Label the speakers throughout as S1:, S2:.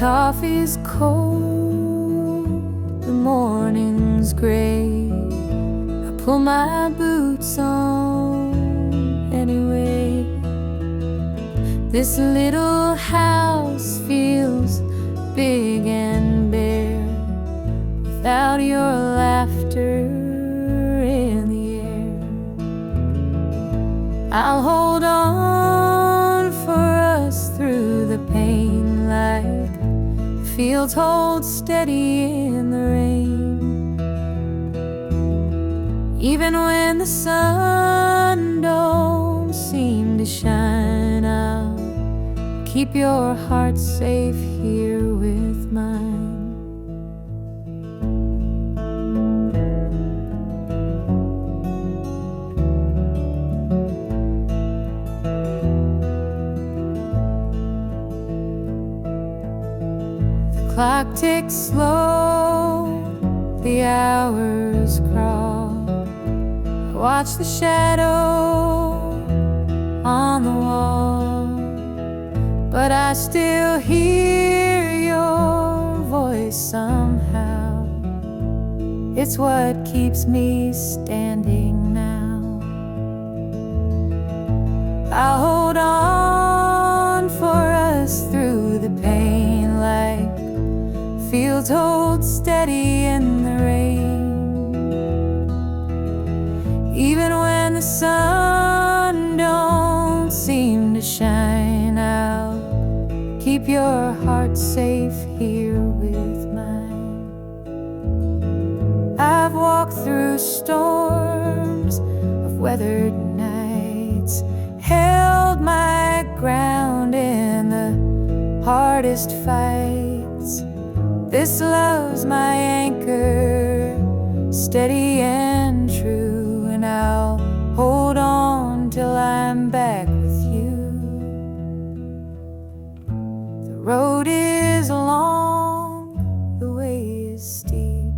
S1: coffee's cold, the morning's gray. I pull my boots on anyway. This little house feels big and bare without your laughter in the air. I'll hold on for us through the pain, like fields hold steady in the rain. Even when the sun don't seem to shine, I'll keep your heart safe here with mine. The clock ticks slow, the hours crawl. I watch the shadow on the wall, but I still hear your voice somehow. It's what keeps me standing now. I'll hold on for us through the pain, like fields hold steady in the rain. Even when the sun don't seem to shine, I'll keep your heart safe here with mine. I've walked through storms of weathered nights, held my ground in the hardest fights. This love's my anchor, steady and true, and I'll hold on till I'm back with you. The road is long, the way is steep,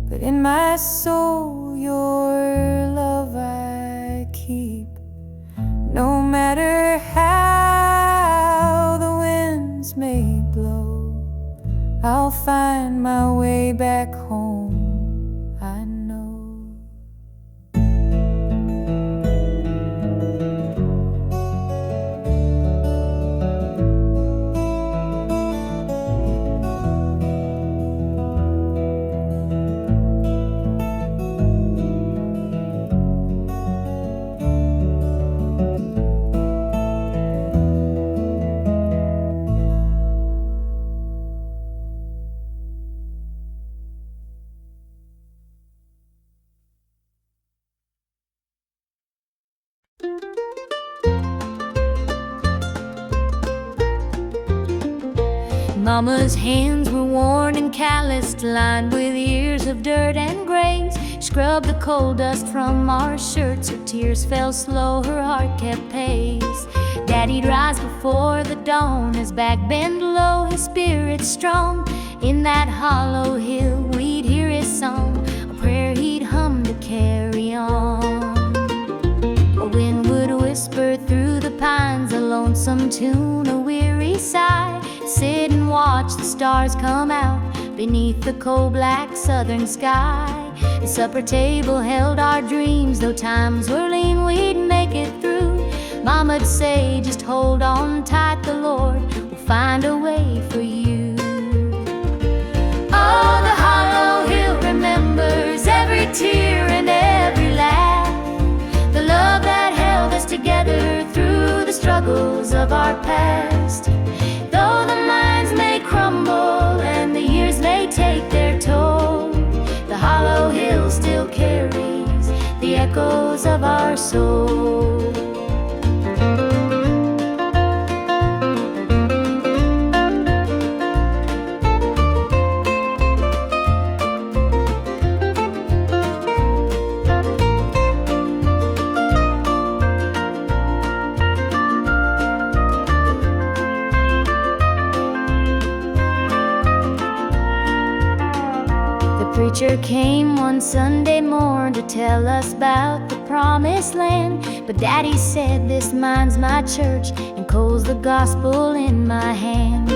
S1: but in my soul your love I keep. No matter how the winds may blow, I'll find my way back home, I know. Mama's hands were worn and calloused, lined with years of dirt and grace. Scrubbed the coal dust from our shirts, her tears fell slow, her heart kept pace. Daddy'd rise before the dawn, his back bent low, his spirit strong. In that hollow hill we'd hear his song, a prayer he'd hum to carry on. A wind would whisper through the pines, a lonesome tune, a weary sigh. Sit and watch the stars come out beneath the coal-black southern sky. The supper table held our dreams, though times were lean, we'd make it through. Mama'd say, just hold on tight, the Lord will find a way for you. Oh, the hollow hill remembers every tear and every laugh, the love that held us together through the struggles of our past. Though the minds may crumble and the years may take their toll, the hollow hill still carries the echoes of our soul. Preacher came one Sunday morn to tell us about the promised land. But Daddy said, this mine's my church, and coal's the gospel in my hand.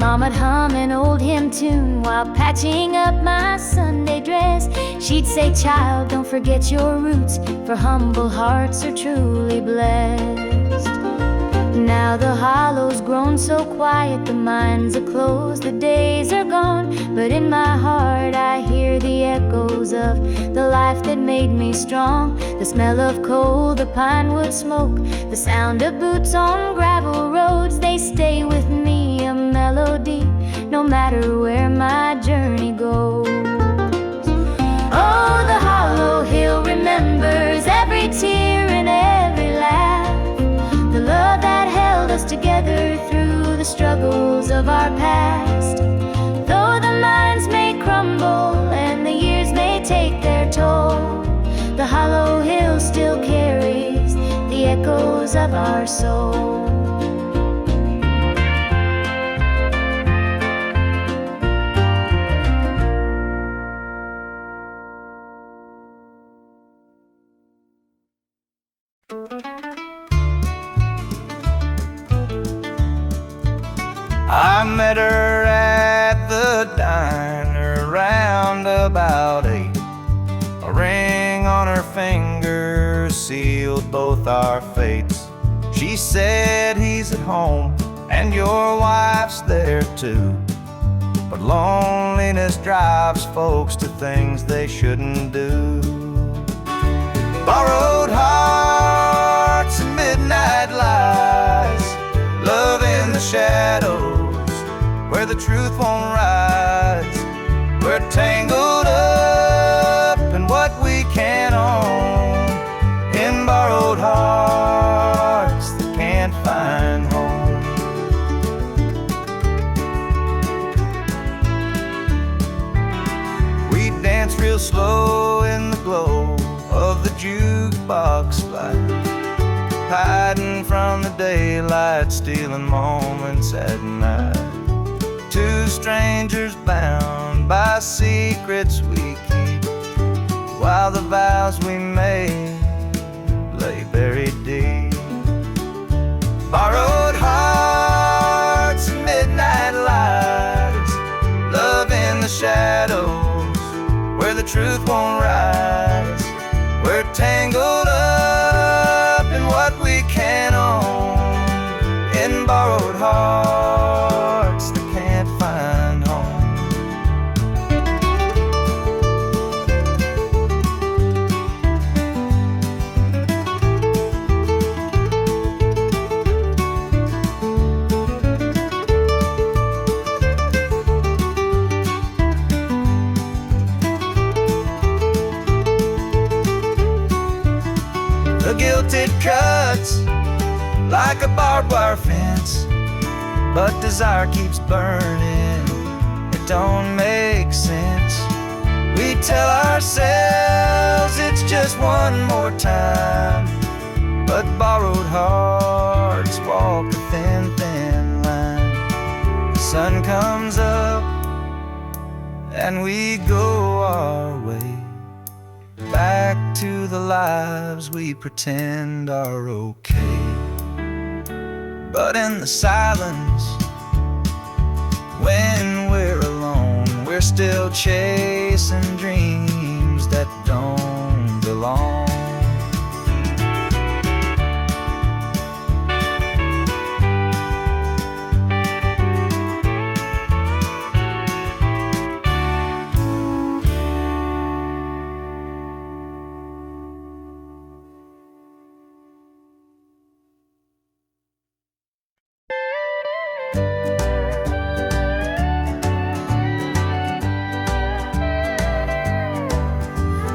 S1: Mama'd hum an old hymn tune while patching up my Sunday dress. She'd say, "Child, don't forget your roots, for humble hearts are truly blessed." Now the hollow's grown so quiet, the mines are closed, the days are gone, but in my heart I hear the echoes of the life that made me strong. The smell of coal, the pine wood smoke, the sound of boots on gravel roads, they stay with me, a melody, no matter where my journey goes. Oh, the hollow hill remembers every tear and every laugh, the love that held us together through the struggles of our past. Though the mines may crumble and the years may take their toll, the hollow hill still carries the echoes of our soul.
S2: I met her at the diner round about 8. A ring on her finger sealed both our fates. She said, "He's at home and your wife's there too, but loneliness drives folks to things they shouldn't do." Borrowed hearts and midnight lies, love in the shadows where the truth won't rise. We're tangled up in what we can't own, in borrowed hearts that can't find home. We dance real slow in the glow of the jukebox light, hiding from the daylight, stealing moments at night. Two strangers bound by secrets we keep, while the vows we made lay buried deep. Borrowed hearts and midnight lights, love in the shadows where the truth won't rise. We're tangled up in what we can't own, in borrowed hearts that can't find home. The guilt it cuts like a barbed wire fence, but desire keeps burning, it don't make sense. We tell ourselves it's just one more time, but borrowed hearts walk a thin, thin line. The sun comes up and we go our way, back to the lives we pretend are okay. But in the silence, when we're alone, we're still chasing dreams that don't belong.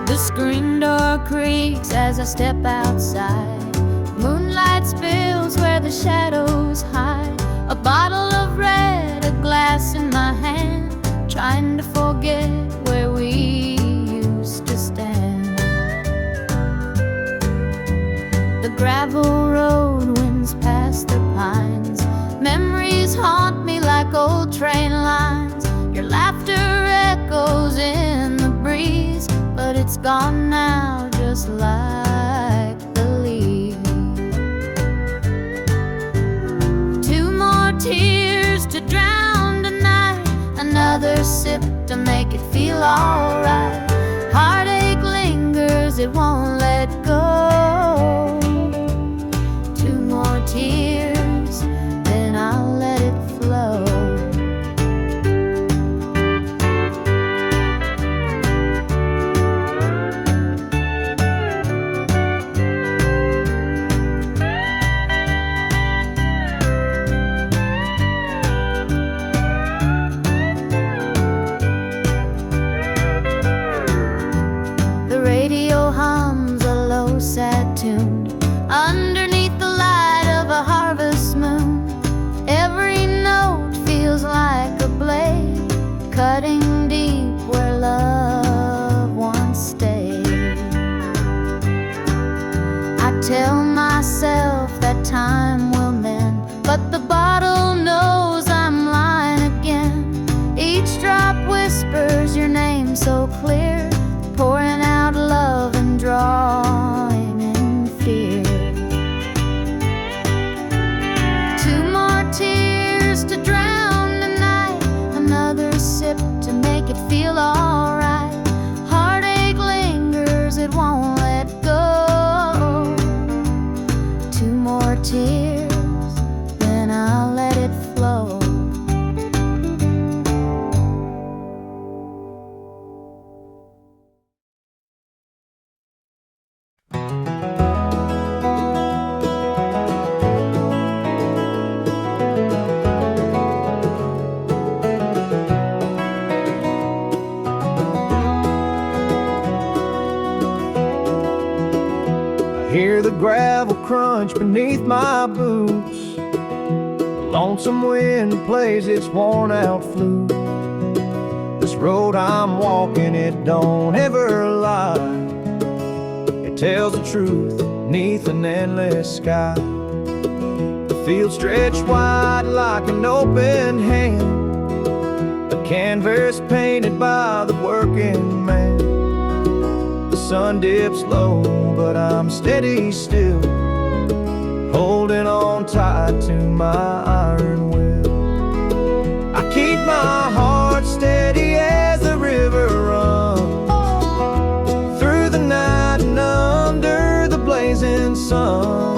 S1: The screen door creaks as I step outside. Moonlight spills where the shadows hide. A bottle of red, a glass in my hand, trying to forget where we used to stand. The gravel road winds past the pines. Memories haunt me like old train lines. Your laughter echoes in the breeze, but it's gone now, just like the leaves. Two more tears to drown another sip to make it feel alright. Heartache lingers, it won't let go. Two more tears, then I'll let it flow. The radio hums a low, sad tune underneath the light of a harvest moon. Every note feels like a blade, cutting deep where love once stayed. I tell myself that time will mend, but the bottle knows I'm lying again. Each drop whispers your name so clear, pouring out love and drawing in fear. Two more tears to drown the night, another sip to make it feel alright. Heartache lingers, it won't let go. Two more tears, then I'll let it flow.
S3: Hear the gravel crunch beneath my boots. The lonesome wind plays its worn out flute. This road I'm walking, it don't ever lie. It tells the truth neath an endless sky. The field stretched wide like an open hand, a canvas painted by the working man. The sun dips low, but I'm steady still, holding on tight to my iron will. I keep my heart steady as the river runs through the night and under the blazing sun.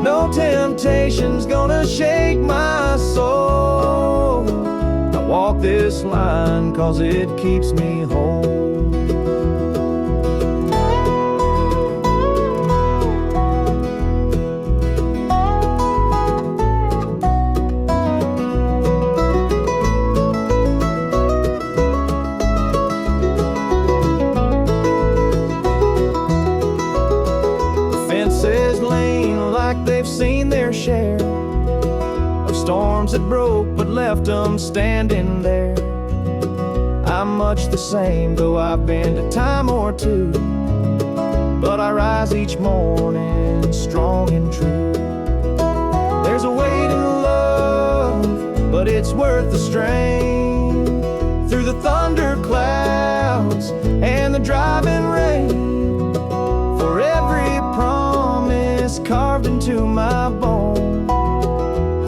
S3: No temptation's gonna shake my soul. I walk this line 'cause it keeps me whole. They've seen their share of storms that broke but left them standing there. I'm much the same, though I've been a time or two, but I rise each morning strong and true. There's a weight in love, but it's worth the strain. Through the thunder clouds and the driving rain, for every promise carved into my bone,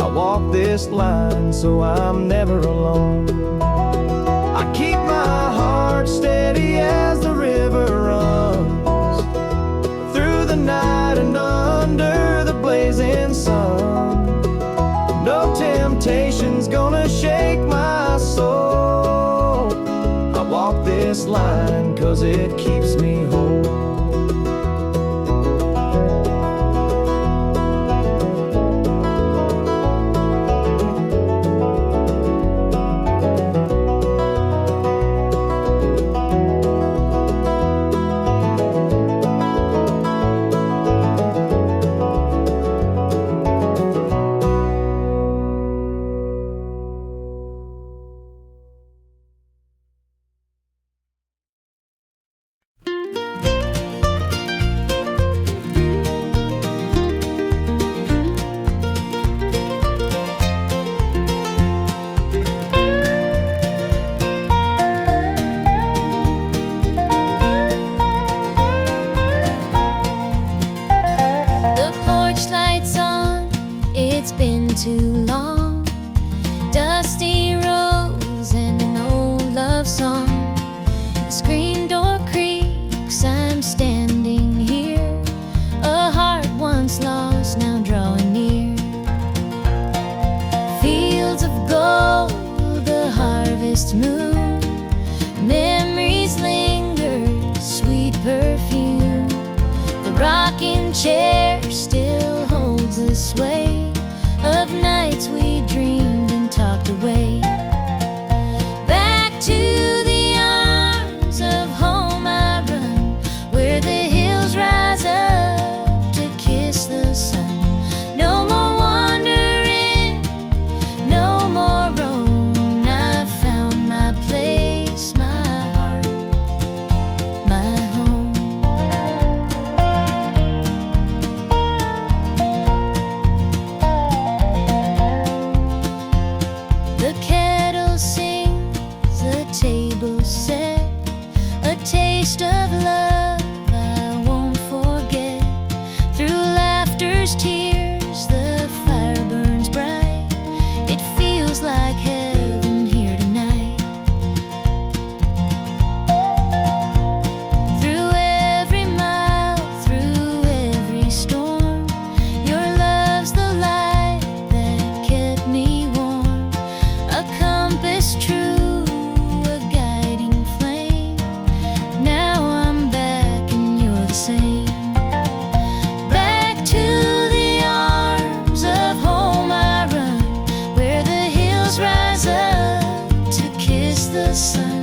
S3: I walk this line so I'm never alone. I keep my heart steady as the river runs through the night and under the blazing sun. No temptation's gonna shake my soul. I walk this line 'cause it keeps me whole.
S1: harvest moon. Memories linger, sweet perfume. The rocking chair still holds the sway of nights we dreamed and talked away. Back to the arms of home I run, where the hills rise up to kiss the sun. No more wandering, no more roam. I found my place, my heart, my home. The kettle sings, the table set, a taste of love I won't forget. Through laughter's tears, the fire burns bright. It feels like heaven here tonight. Through every mile, through every storm, your love's the light that kept me warm. A compass true, a guiding flame. Now I'm back and you're the same. Back to the arms of home I run, where the hills rise up to kiss the sun.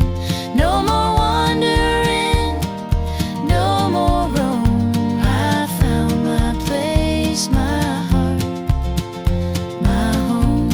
S1: No more wandering, no more roam. I found my place, my heart, my home.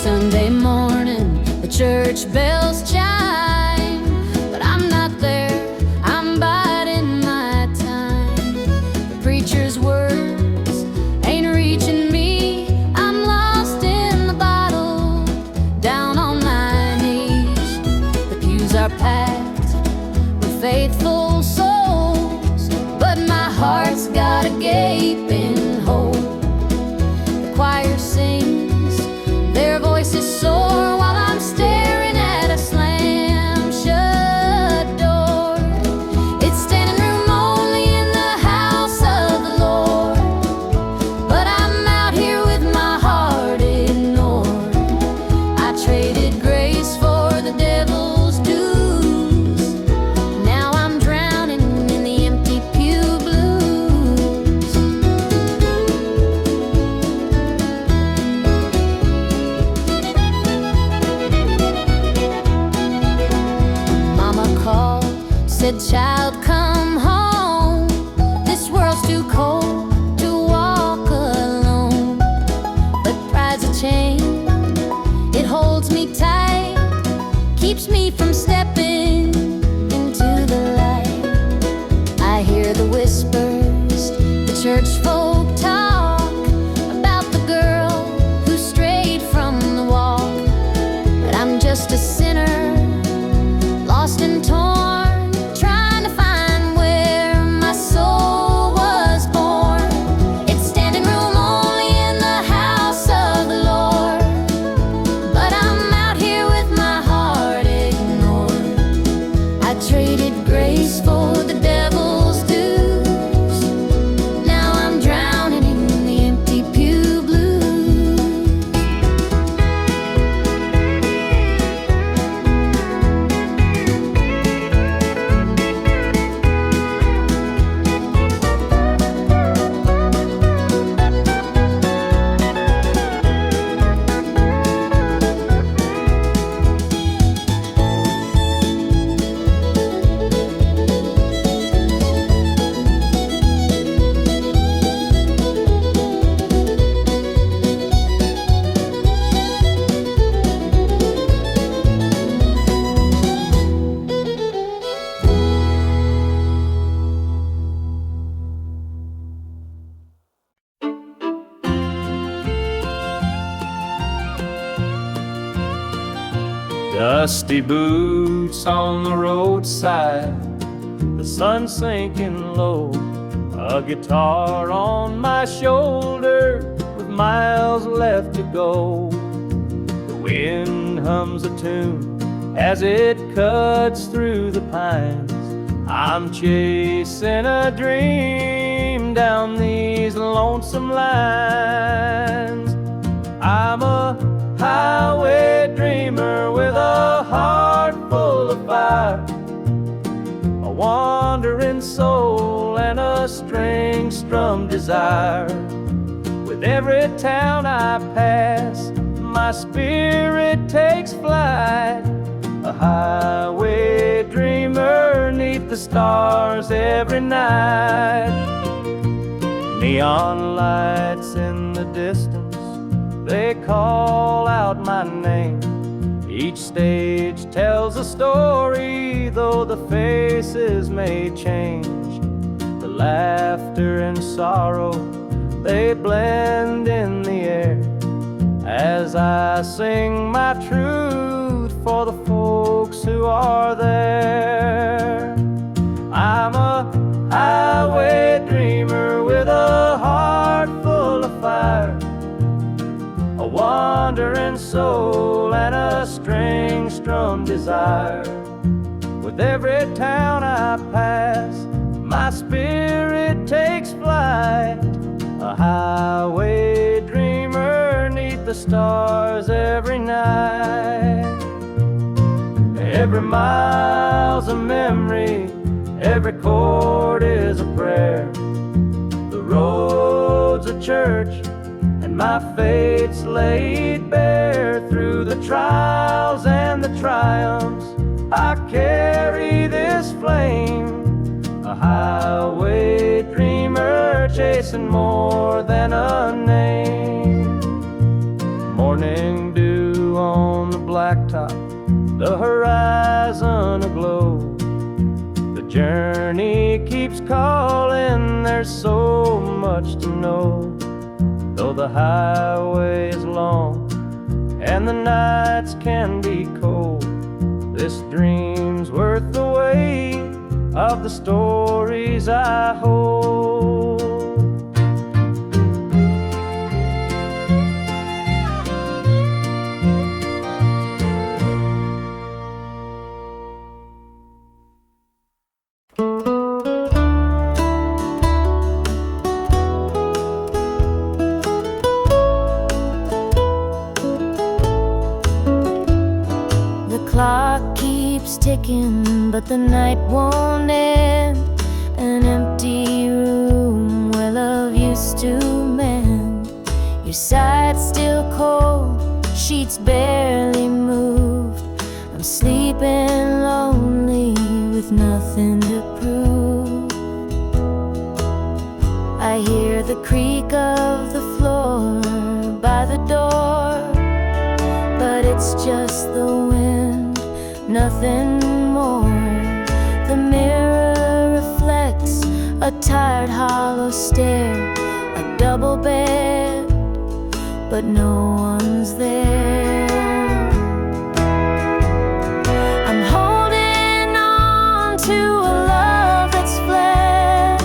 S1: Sunday morning, the church bells chime, but I'm not there, I'm biding my time. The preacher's words ain't reaching me, I'm lost in the bottle, down on my knees. The pews are packed with faithful souls, but my heart's got a gaping hole. The choir sings, their voices soar, while I'm staring at a slam shut door. It's standing room only in the house of the Lord, but I'm out here with my heart ignored. I traded grace for the devil's dues. Now I'm drowning in the empty pew blues. Mama called, said, "Child, come home. This world's too cold to walk alone." But pride's a chain, it holds me tight, keeps me from stepping into the light. I hear the whispers, the church folk talk about the girl who strayed from the walk. But I'm just a sinner, lost and torn, trying to find
S3: Dusty boots on the roadside, the sun sinking low, a guitar on my shoulder with miles left to go. The wind hums a tune as it cuts through the pines. I'm chasing a dream down these lonesome lines. I'm a highway dreamer with a heart full of fire, a wandering soul and a string-strummed desire. With every town I pass, my spirit takes flight, a highway dreamer 'neath the stars every night. Neon lights in the distance, they call out my name. Each stage tells a story, though the faces may change. The laughter and sorrow, they blend in the air as I sing my truth for the folks who are there. I'm a highway dreamer with a heart full of fire, a wandering soul and a string-strummed desire. With every town I pass, my spirit takes flight, a highway dreamer 'neath the stars every night. Every mile's a memory, every chord is a prayer. The road's a church, and my fate's laid bare. Through the trials and the triumphs, I carry this flame, a highway dreamer chasing more than a name. Morning dew on the blacktop, the horizon aglow. The journey keeps calling, there's so much to know. Though the highway is long and the nights can be cold, this dream's worth the weight of the stories I hold.
S1: Ticking, but the night won't end. An empty room where love used to mend. Your side's still cold, sheets barely moved. I'm sleeping lonely with nothing to prove. I hear the creak of the floor by the door, but it's just the wind, nothing more. The mirror reflects a tired, hollow stare. A double bed, but no one's there. I'm holding on to a love that's fled.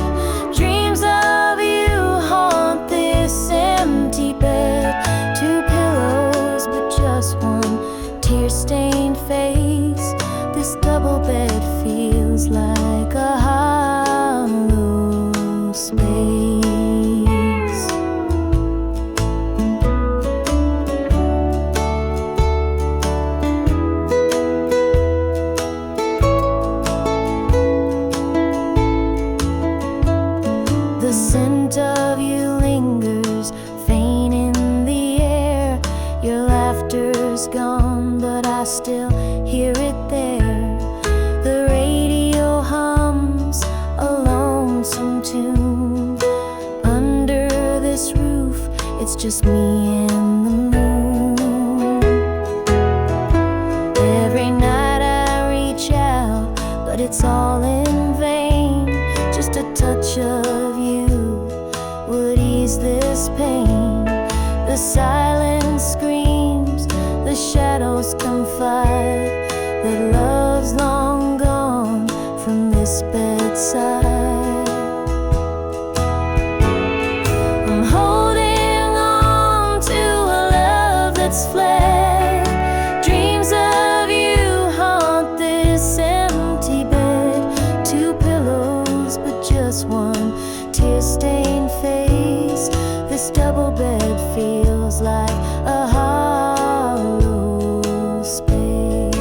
S1: Dreams of you haunt this empty bed. Two pillows, but just one tear-stained face. This double bed feels like a hollow space. The scent of you lingers, faint in the air. Your laughter's gone, but I still hear it there. The radio hums a lonesome tune. Under this roof, it's just me and the moon. Every night I reach out, but it's all in vain. Just a touch of you would ease this pain. The silence screams, the shadows confide that love's long gone from this bedside. I'm holding on to a love that's fled. Dreams of you haunt this empty bed. Two pillows, but just one tear-stained face. This double bed feels like a hollow space.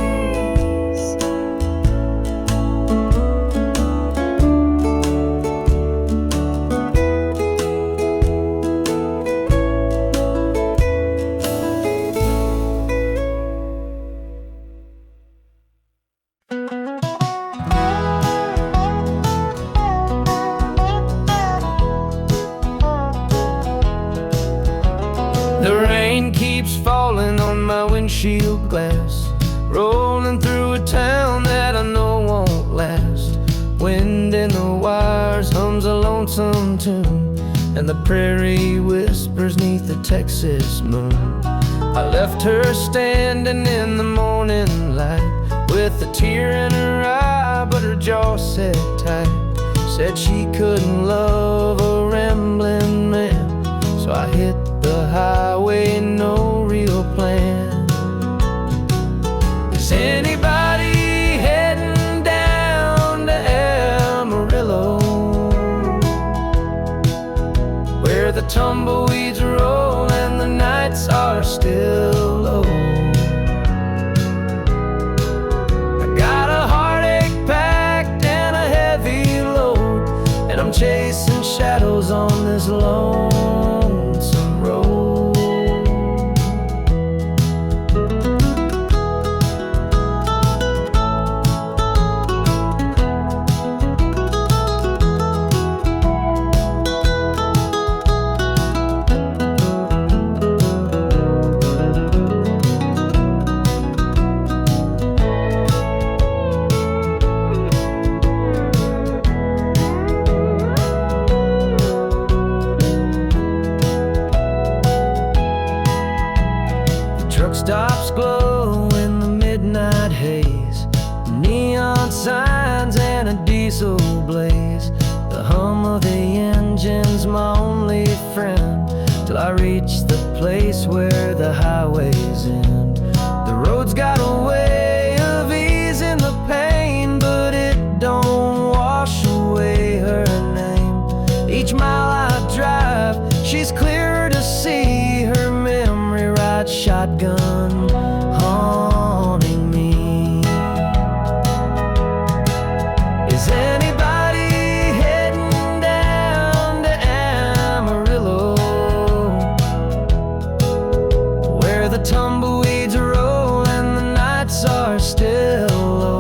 S3: The rain keeps falling on my windshield glass, rolling through a town that I know won't last. Wind in the wires hums a lonesome tune, and the prairie whispers neath the Texas moon. I left her standing in the morning light, with a tear in her eye, but her jaw set tight. Said she couldn't love a rambling man, so I hit the highway, no real plan. Is anybody heading down to Amarillo, where the tumbleweeds roll and the nights are still low? I got a heartache packed and a heavy load, and I'm chasing shadows on this lonesome road. Truck stops glow in the midnight haze, neon signs and a diesel blaze. The hum of the engine's my only friend, till I reach the place where the highways end. The road's got a way of easing the pain, but it don't wash away her name. Each mile I drive, she's clearer to see, her memory rides shotgun, haunting me. Is anybody heading down to Amarillo, where the tumbleweeds roll and the nights are still low?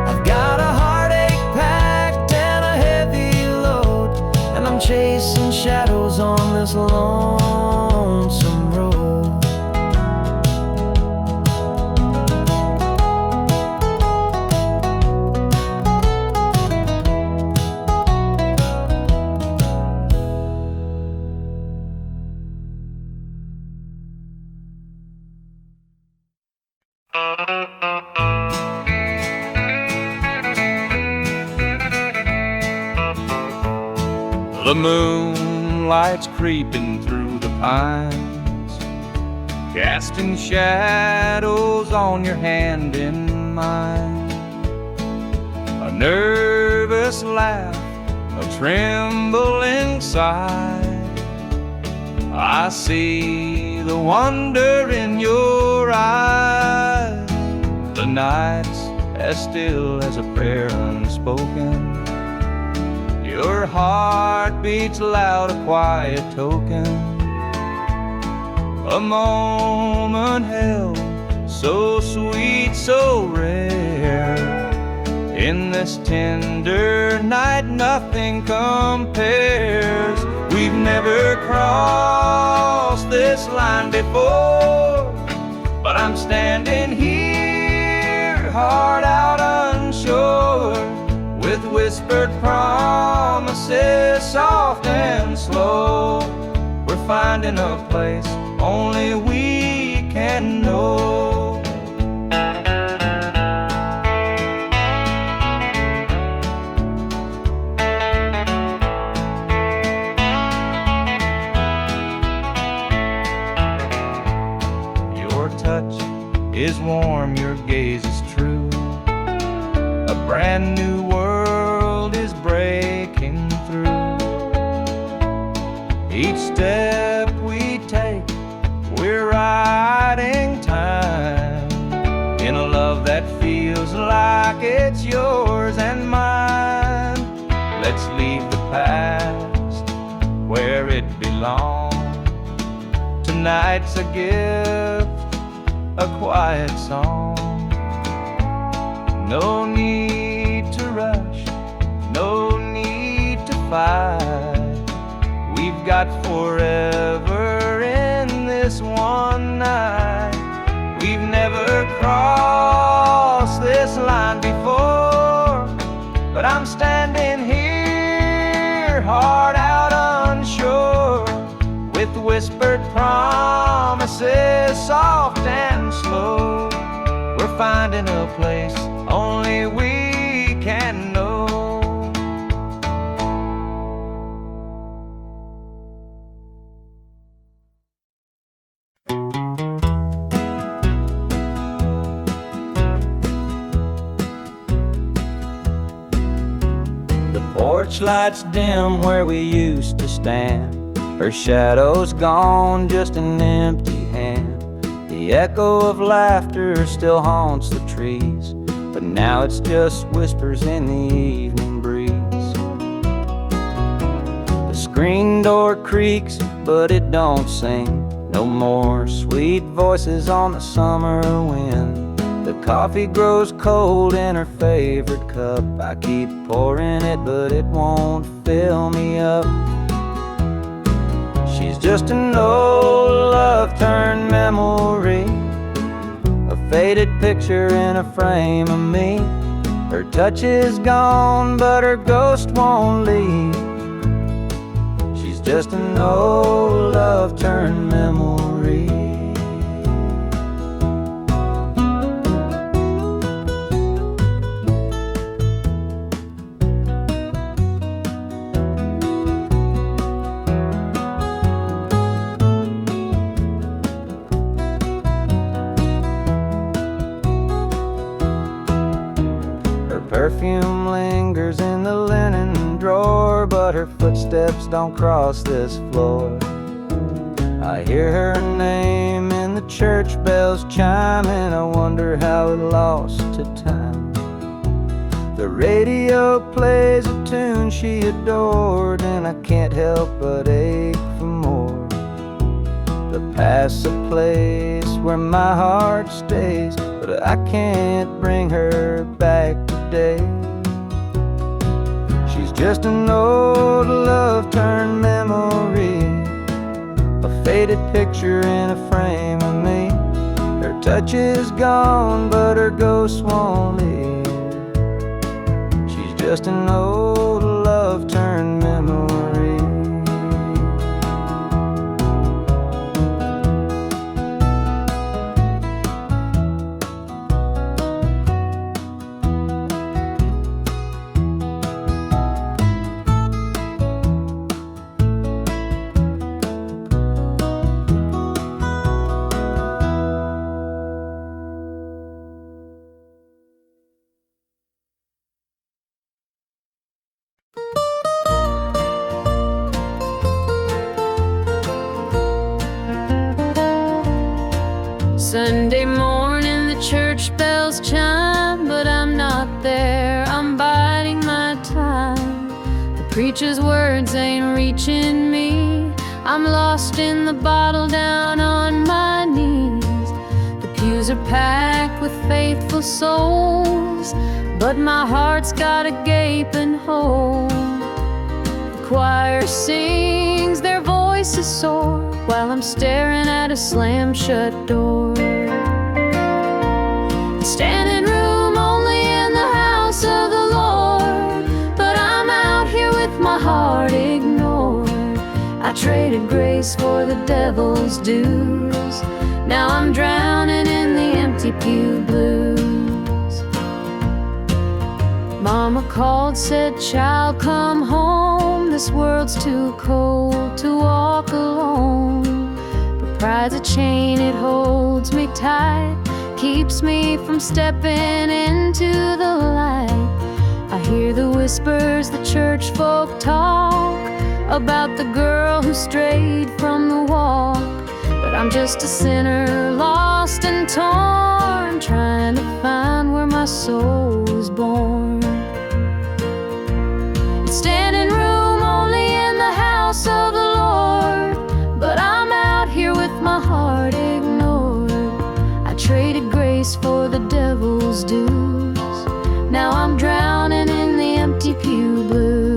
S3: I've got a heartache packed and a heavy load, and I'm chasing shadows on this lonesome road.
S4: The moonlight's creeping through the pines, casting shadows on your hand in mine. A nervous laugh, a trembling sigh. I see the wonder in your eyes. The night's as still as a prayer unspoken. Your heart beats loud, a quiet token. A moment held, so sweet, so rare. In this tender night, nothing compares. We've never crossed this line before, but I'm standing here, heart out unsure, with whispered promises, soft and slow. We're finding a place only we can know. Your touch is warm, your gaze is true. A brand new world is breaking through. Each step we take, we're riding time in a love that feels like it's yours and mine. Let's leave the past where it belongs. Tonight's a gift, a quiet song. No need to rush, no need to fight. We've got forever in this one night. We've never crossed this line before, but I'm standing here, heart out unsure, with whispered promises, soft and slow. We're finding a place only we can know. The porch lights dim where we used to stand. Her shadow's gone, just an empty hand. The echo of laughter still haunts the trees, but now it's just whispers in the evening breeze. The screen door creaks, but it don't sing. No more sweet voices on the summer wind. The coffee grows cold in her favorite cup. I keep pouring it, but it won't fill me up. She's just an old love turned memory, a faded picture in a frame of me. Her touch is gone, but her ghost won't leave. She's just an old love turned memory. Perfume lingers in the linen drawer, but her footsteps don't cross this floor. I hear her name in the church bells chiming. I wonder how it lost to time. The radio plays a tune she adored, and I can't help but ache for more. The past's a place where my heart stays, but I can't bring her back today. She's just an old love turned memory, a faded picture in a frame of me. Her touch is gone, but her ghost won't leave. She's just an old love turned memory.
S1: Sunday morning the church bells chime, but I'm not there, I'm biding my time. The preacher's words ain't reaching me, I'm lost in the bottle down on my knees. The pews are packed with faithful souls, but my heart's got a gaping hole. The choir sings, their voices soar, while I'm staring at a slam-shut door. Standing room only in the house of the Lord, but I'm out here with my heart ignored. I I traded grace for the devil's dues. Now I'm drowning in the empty pew blues. Mama called, said, "Child, come home. This world's too cold to walk alone." But pride's a chain, it holds me tight, keeps me from stepping into the light. I hear the whispers the church folk talk about the girl who strayed from the walk. But I'm just a sinner, lost and torn, trying to find where my soul was born. It's standing room only in the house of the Lord, but I'm out here with my heart ignored. I traded grace for the devil's dues. Now I'm drowning in the empty pew blues.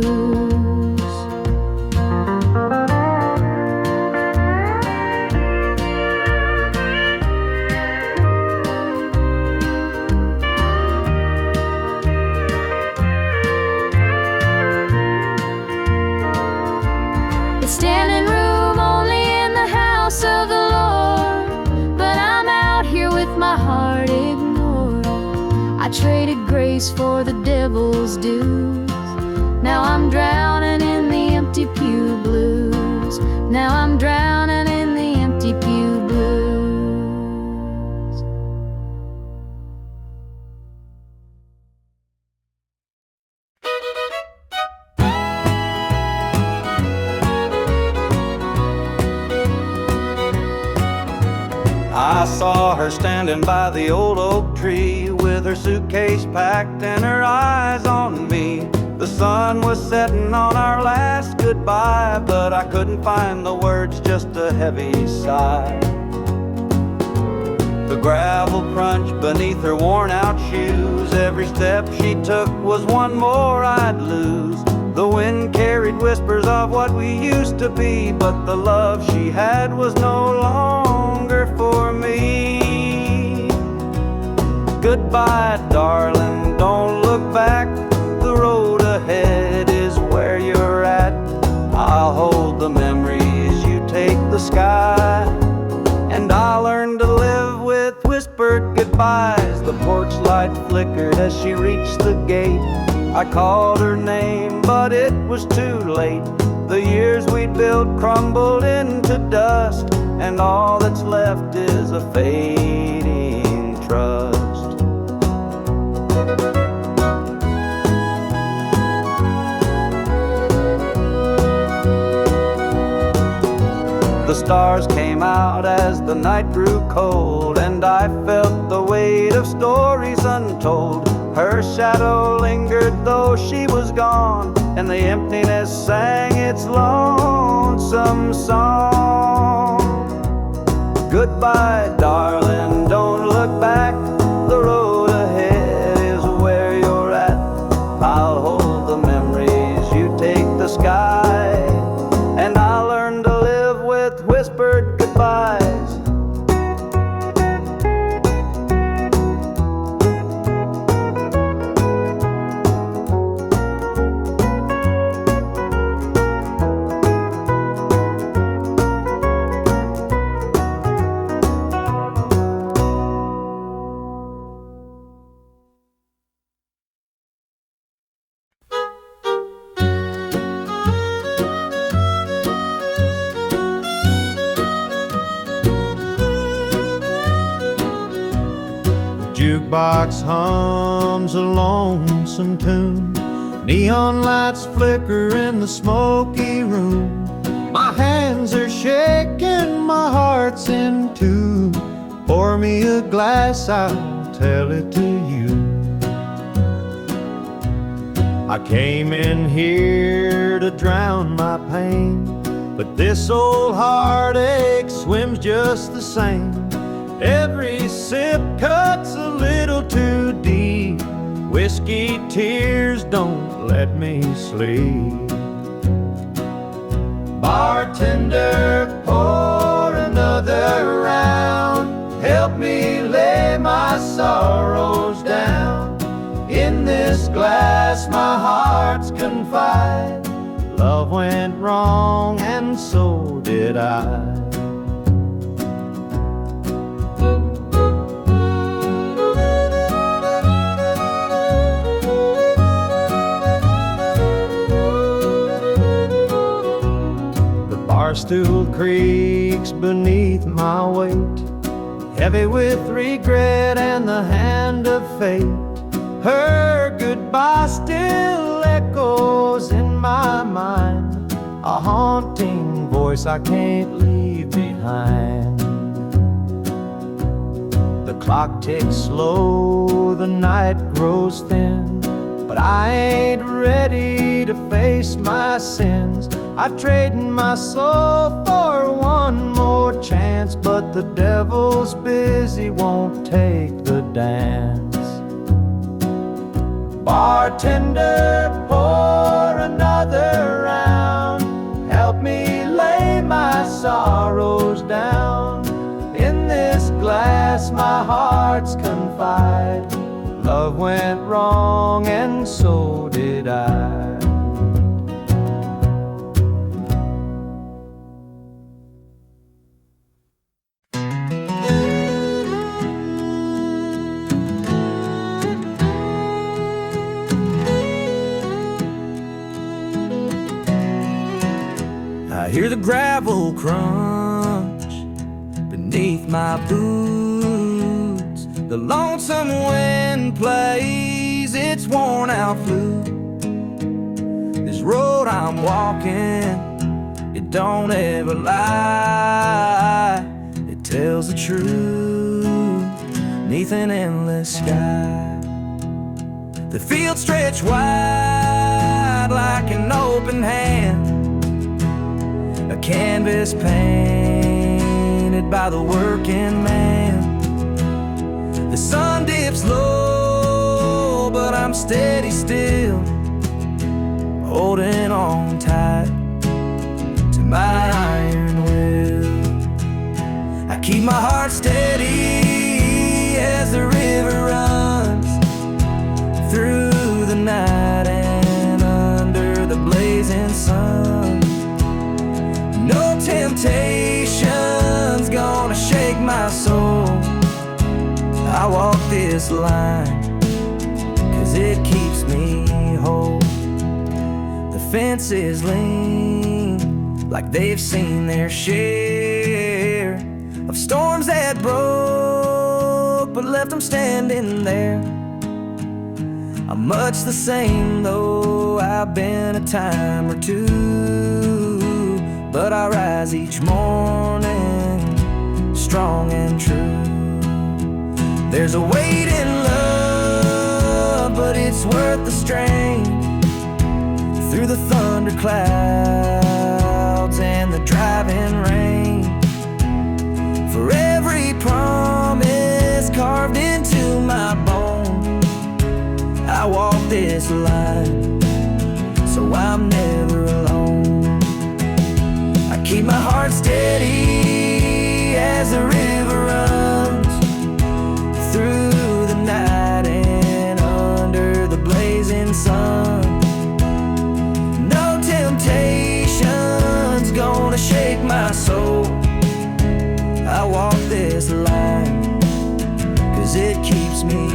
S1: It's standing room only in the house of the Lord, but I'm out here with my heart ignored. I traded grace for the devil's dues. Now I'm drowning in the empty pew blues. Now I'm drowning in the empty pew blues.
S4: I saw her standing by the old oak tree with her suitcase packed and her eyes on me. The sun was setting on our last goodbye, but I couldn't find the words, just a heavy sigh. The gravel crunched beneath her worn out shoes. Every step she took was one more I'd lose. The wind carried whispers of what we used to be, but the love she had was no longer for me. Goodbye, darling, don't look back. The road ahead is where you're at. I'll hold the memories, you take the sky. And I'll learn to live with whispered goodbyes. The porch light flickered as she reached the gate. I called her name, but it was too late. The years we'd built crumbled into dust, and all that's left is a fading trust. The stars came out as the night grew cold, and I felt the weight of stories untold. Her shadow lingered though she was gone, and the emptiness sang its lonesome song. Goodbye, darling, don't look back. The road ahead is where you're at. I'll hold the memories, you take the sky. And I'll learn to live with whispered goodbyes.
S3: Jukebox hums a lonesome tune. Neon lights flicker in the smoky room. My hands are shaking, my heart's in tune. Pour me a glass, I'll tell it to you. I came in here to drown my pain, but this old heartache swims just the same. Every sip cuts a little too deep. Whiskey tears don't let me sleep. Bartender, pour another round. Help me lay my sorrows down. In this glass my heart's confide. Love went wrong, and so did I. The bar stool creaks beneath my weight, heavy with regret and the hand of fate. Her goodbye still echoes in my mind, a haunting voice I can't leave behind. The clock ticks slow, the night grows thin, but I ain't ready to face my sins. I've traded my soul for one more chance, but the devil's busy, won't take the dance. Bartender, pour another round. Help me lay my sorrows down. In this glass my heart's confide. Love went wrong, and so did I.
S2: I hear the gravel crunch beneath my boots. The lonesome wind plays its worn out flute. This road I'm walking, it don't ever lie. It tells the truth neath an endless sky. The fields stretch wide like an open hand, a canvas painted by the working man. The sun dips low, but I'm steady still, holding on tight to my iron will. I keep my heart steady as the river runs through the night and under the blazing sun. No temptation's gonna shake my soul. I walk this line 'cause it keeps me whole. The fences lean like they've seen their share of storms that broke but left them standing there. I'm much the same though I've been a time or two, but I rise each morning strong and true. There's a weight in love, but it's worth the strain. Through the thunder clouds and the driving rain, for every promise carved into my bone, I walk this line so I'm never alone. I keep my heart steady as the river runs through the night and under the blazing sun. No temptation's gonna shake my soul. I walk this line 'cause it keeps me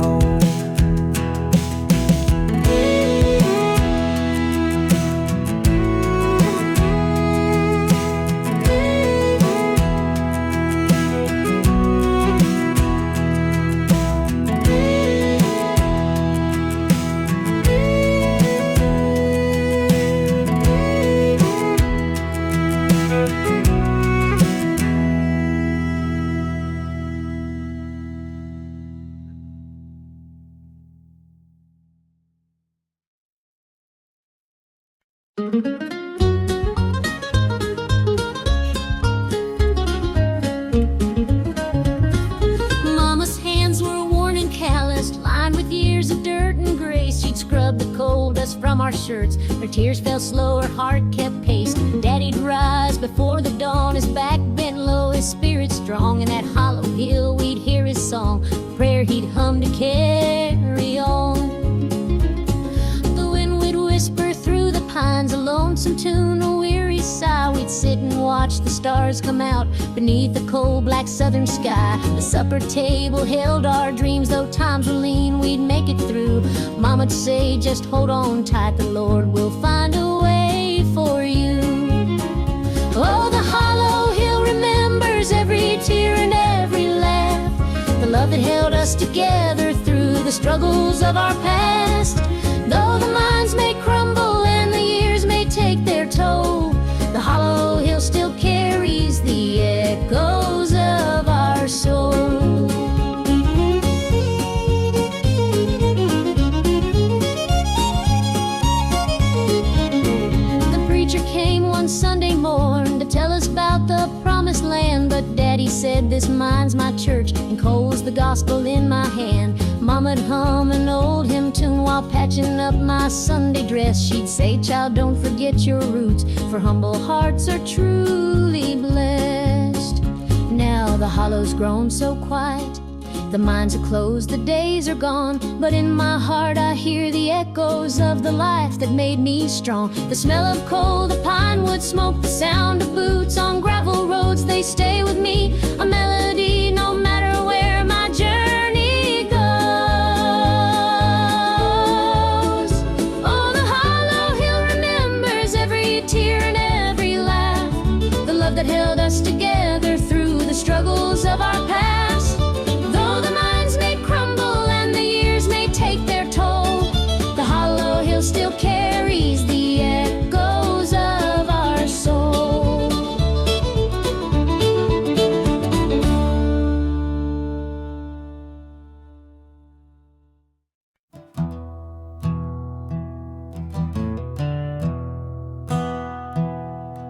S2: whole.
S1: Mama's hands were worn and calloused, lined with years of dirt and grace. She'd scrub the coal dust from our shirts. Her tears fell slow, her heart kept pace. Daddy'd rise before the dawn, his back bent low, his spirit strong. In that hollow hill we'd hear his song, prayer he'd hum to carry on. The wind would whisper through the pines, mind's a lonesome tune, a weary sigh, we'd sit and watch the stars come out beneath the cold black southern sky. The supper table held our dreams, though times were lean, we'd make it through. Mama'd say, just hold on tight, the Lord will find a way for you. Oh, the hollow hill remembers every tear and every laugh, the love that held us together through the struggles of our past. Though the minds may crumble and the years may take their toll, the hollow hill still carries the echoes of our soul. The preacher came one Sunday morn to tell us about the promised land, but Daddy said, this mine's my church and Cole's the gospel in my hand. Mama'd hum an old hymn tune while patching up my Sunday dress. She'd say, child, don't forget your roots, for humble hearts are truly blessed. Now the hollow's grown so quiet, the mines are closed, the days are gone, but in my heart I hear the echoes of the life that made me strong. The smell of coal, the pine wood smoke, the sound of boots on gravel roads, they stay with me, a melody no matter where my journey goes. Oh, the hollow hill remembers every tear and every laugh, the love that held us together through the struggles of our past. Though the minds may crumble and the years may take their toll, the hollow hill still carries the echoes of our soul.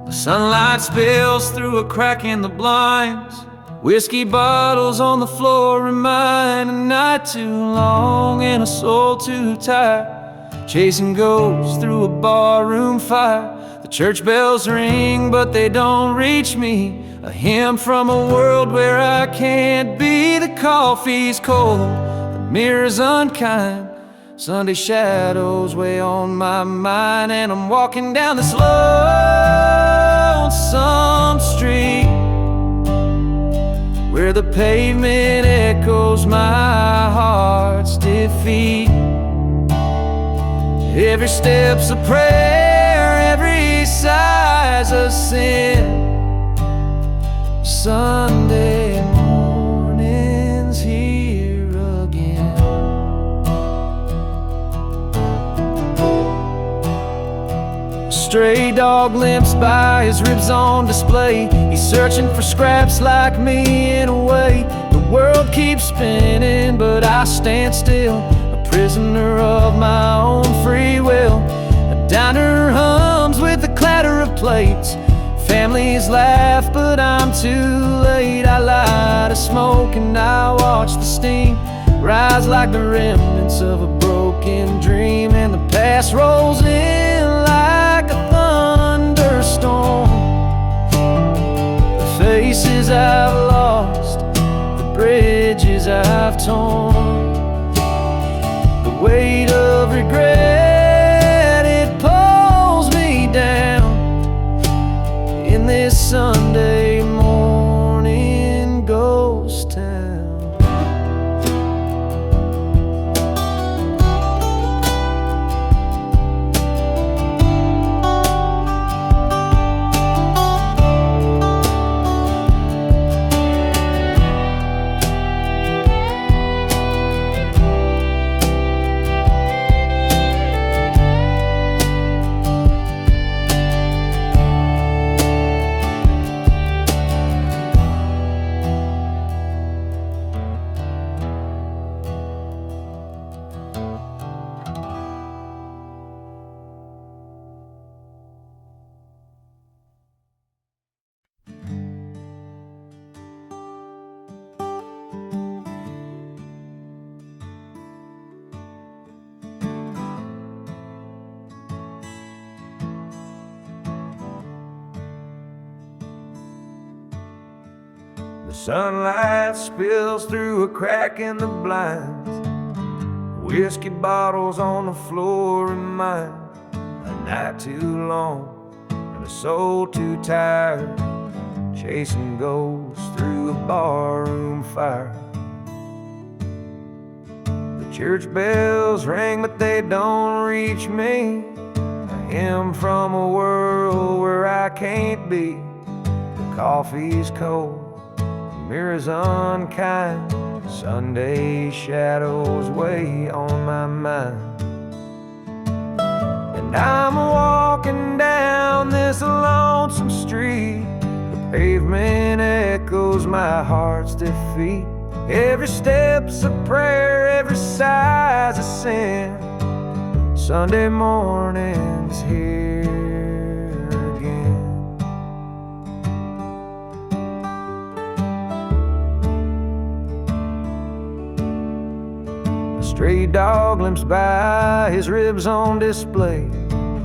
S2: The sunlight spills through a crack in the blinds. Whiskey bottles on the floor remind a night too long and a soul too tired, chasing ghosts through a barroom fire. The church bells ring, but they don't reach me. A hymn from a world where I can't be. The coffee's cold, the mirror's unkind. Sunday shadows weigh on my mind, and I'm walking down this lonesome street where the pavement echoes my heart's defeat. Every step's a prayer, every sigh's a sin. Sunday morning's here again. A stray dog limps by, his ribs on display. He's searching for scraps like me in a way. The world keeps spinning, but I stand still, a prisoner of my own free will. A diner hums with the clatter of plates. Families laugh, but I'm too late. I light a smoke and I watch the steam rise like the remnants of a broken dream. And the past rolls in like a thunderstorm. The faces I've lost, the bridges I've torn, the weight of regret, it pulls me down in this Sunday morning ghost town. The sunlight spills through a crack in the blinds. Whiskey bottles on the floor remind a
S3: night too long and a soul too tired, chasing ghosts through a barroom fire. The church bells ring, but they don't reach me. A hymn from a world where I can't be. The coffee's cold, the mirror's unkind, Sunday shadows weigh on my mind. And I'm walking down this lonesome street. The pavement echoes my heart's defeat. Every step's a prayer, every sigh's a sin. Sunday morning's here again. A stray dog limps by, his ribs on display.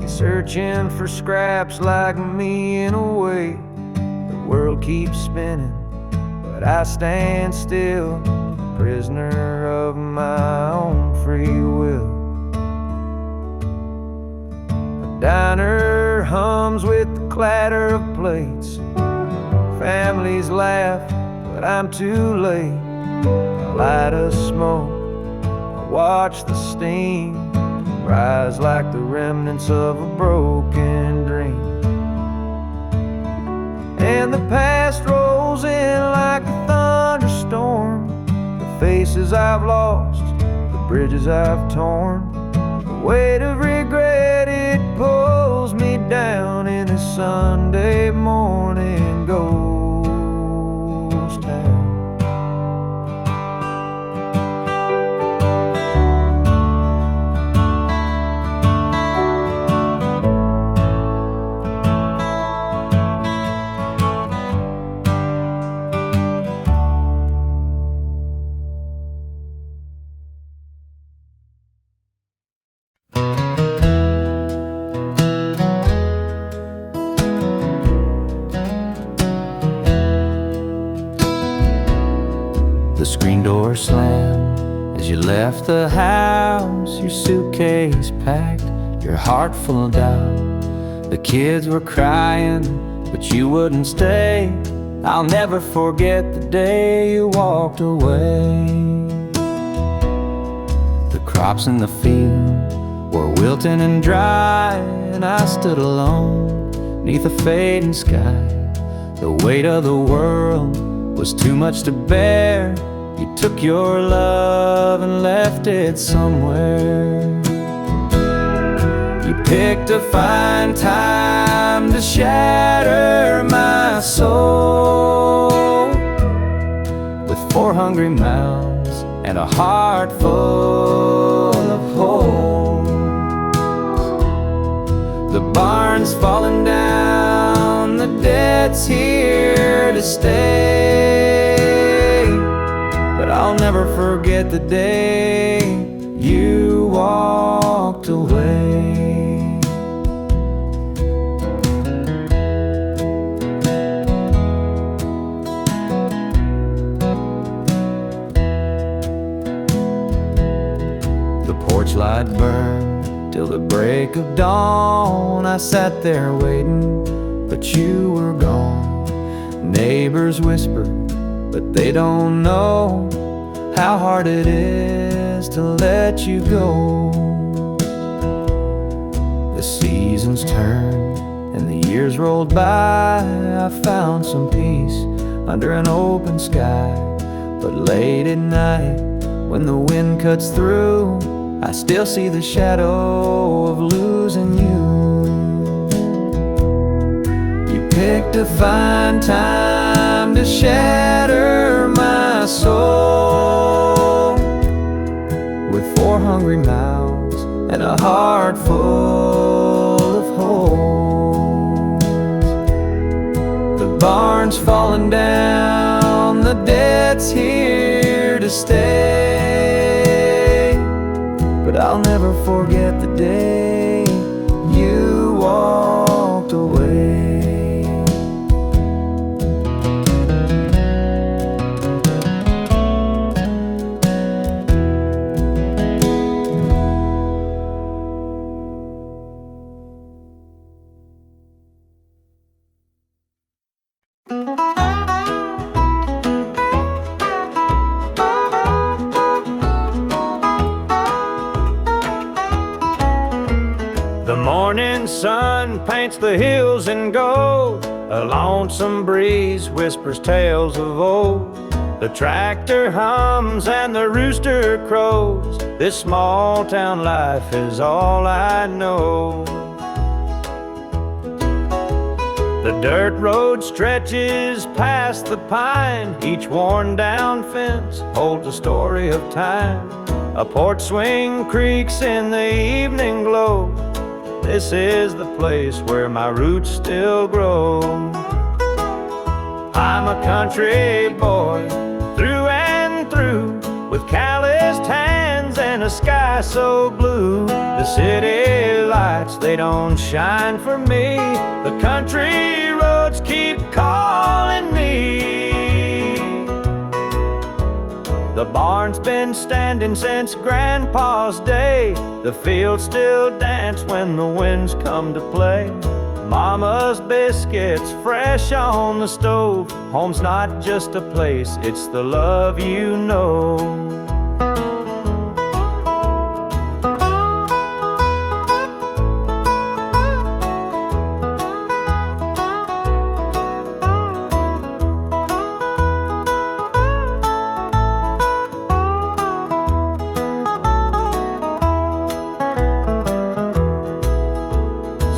S3: He's searching for scraps like me in a way. The world keeps spinning, but I stand still, prisoner of my own free will. The diner hums with the clatter of plates. Families laugh, but I'm too late. I light a smoke, I watch the steam rise like the remnants of a broken dream. And the past rolls in like a thunderstorm. The faces I've lost, the bridges I've torn. The weight of regret, it pulls me down in this Sunday morning ghost town. The screen door slammed as you left the house, your suitcase packed, your heart full of doubt. The kids were crying, but you wouldn't stay. I'll never forget the day you walked away. The crops in the field were wilting and dry, and I stood alone neath a fading sky. The weight of the world was too much to bear. You took your love and left it somewhere. You picked a fine time to shatter my soul with 4 hungry mouths and a heart full of holes. The barn's falling down, the debt's here to stay. But I'll never forget the day you walked away. The porch light burned till the break of dawn. I sat there waiting, but you were gone. Neighbors whispered, but they don't know how hard it is to let you go. The seasons turned and the years rolled by. I found some peace under an open sky. But late at night, when the wind cuts through, I still see the shadow of losing you. You picked a fine time to shatter my soul with 4 hungry mouths and a heart full of holes. The barn's falling down, the debt's here to stay. But I'll never forget the day you walked away.
S4: morning sun paints the hills in gold. A lonesome breeze whispers tales of old. The tractor hums and the rooster crows. This small town life is all I know. The dirt road stretches past the pine. Each worn down fence holds a story of time. A porch swing creaks in the evening glow. This is the place where my roots still grow. I'm a country boy through and through, with calloused hands and a sky so blue. The city lights, they don't shine for me. The country roads keep calling me. The barn's been standing since Grandpa's day. The fields still dance when the winds come to play. Mama's biscuits fresh on the stove. Home's not just a place, it's the love you know.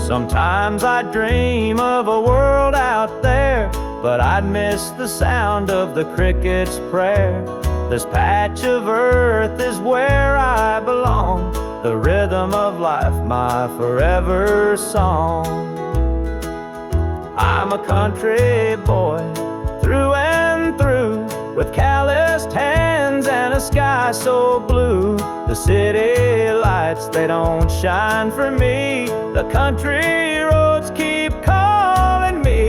S4: Sometimes I dream of a world out there, but I'd miss the sound of the cricket's prayer. This patch of earth is where I belong, the rhythm of life, my forever song. I'm a country boy through and through, with calloused hands and a sky so blue. The city lights, they don't shine for me. The country roads keep calling me.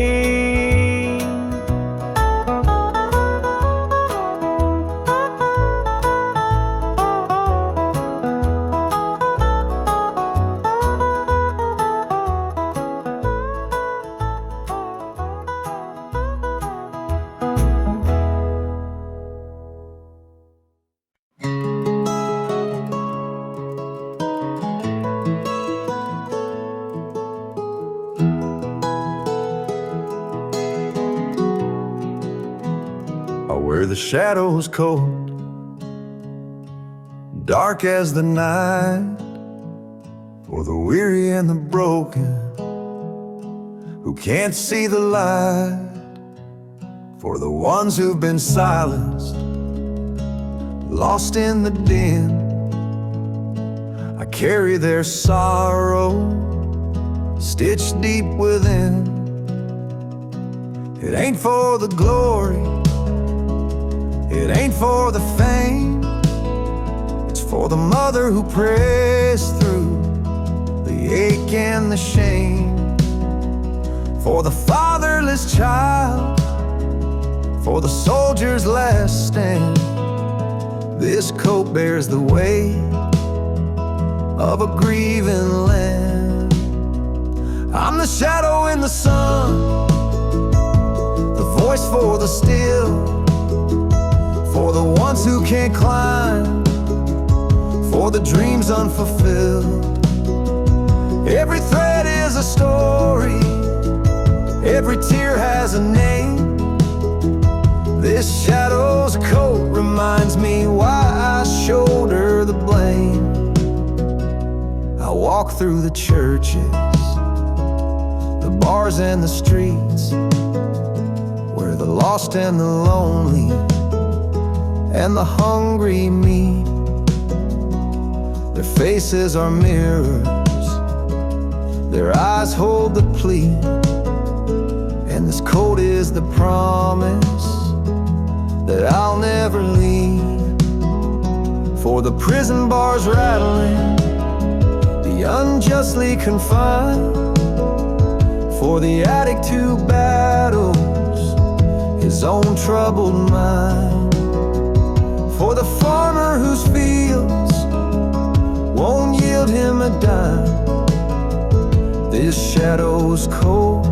S3: Where the shadows cold, dark as the night, for the weary and the broken who can't see the light, for the ones who've been silenced, lost in the din. I carry their sorrow stitched deep within. It ain't for the glory, it ain't for the fame, it's for the mother who prays through the ache and the shame, for the fatherless child, for the soldier's last stand. This coat bears the weight of a grieving land. I'm the shadow in the sun, the voice for the still, for the ones who can't climb, for the dreams unfulfilled. Every thread is a story, every tear has a name. This shadow's coat reminds me why I shoulder the blame. I walk through the churches, the bars and the streets, where the lost and the lonely and the hungry meet. Their faces are mirrors, their eyes hold the plea, and this coat is the promise that I'll never leave. For the prison bars rattling, the unjustly confined, for the addict who battles his own troubled mind, for the farmer whose fields won't yield him a dime. This shadow's coat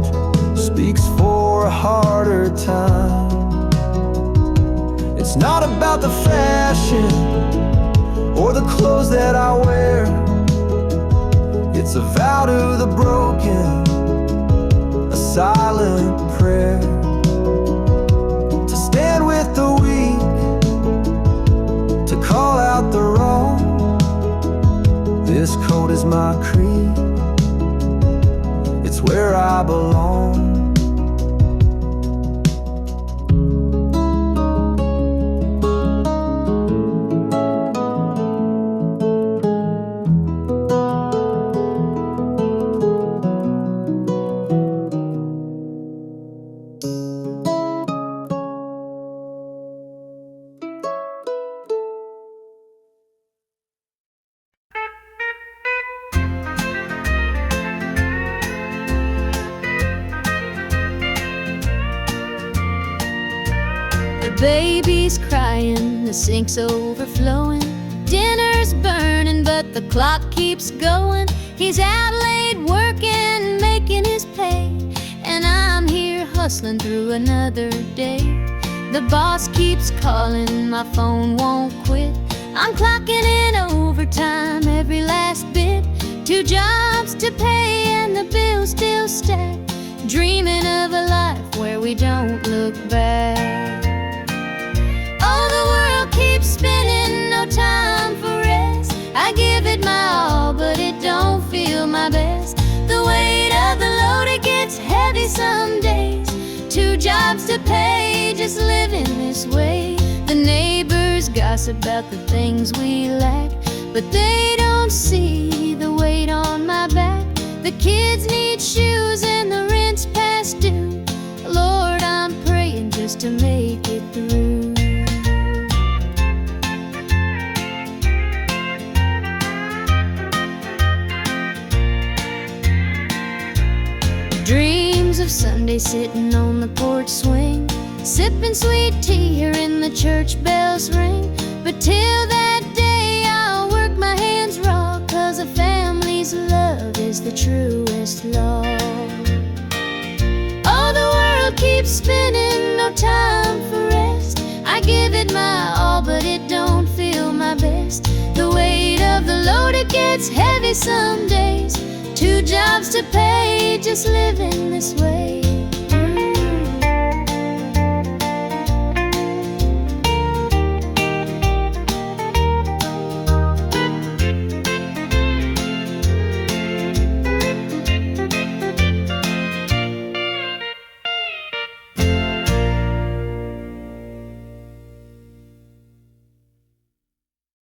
S3: speaks for a harder time. It's not about the fashion or the clothes that I wear, It's a vow to the broken, a silent prayer, to stand with the weak, to call out the wrong. This code is my creed, it's where I belong.
S1: The baby's crying, the sink's overflowing, dinner's burning, but the clock keeps going. He's out late working, making his pay, and I'm here hustling through another day. The boss keeps calling, my phone won't quit. I'm clocking in overtime every last bit. 2 jobs to pay and the bills still stack, dreaming of a life where we don't look back. Oh, the world keeps spinning, no time for rest. I give it my all, but it don't feel my best. The weight of the load, it gets heavy some days. 2 jobs to pay, just living this way. The neighbors gossip about the things we lack, but they don't see the weight on my back. The kids need shoes and the rent's past due. Lord, I'm praying just to make it through. Dreams of Sunday sitting on the porch swing, sipping sweet tea, hearing the church bells ring. But till that day I'll work my hands raw, 'cause a family's love is the truest law. Oh, the world keeps spinning, no time for rest. I give it my all, but it don't feel my best. The weight of the load, it gets heavy some days. 2 jobs to pay, just living this way.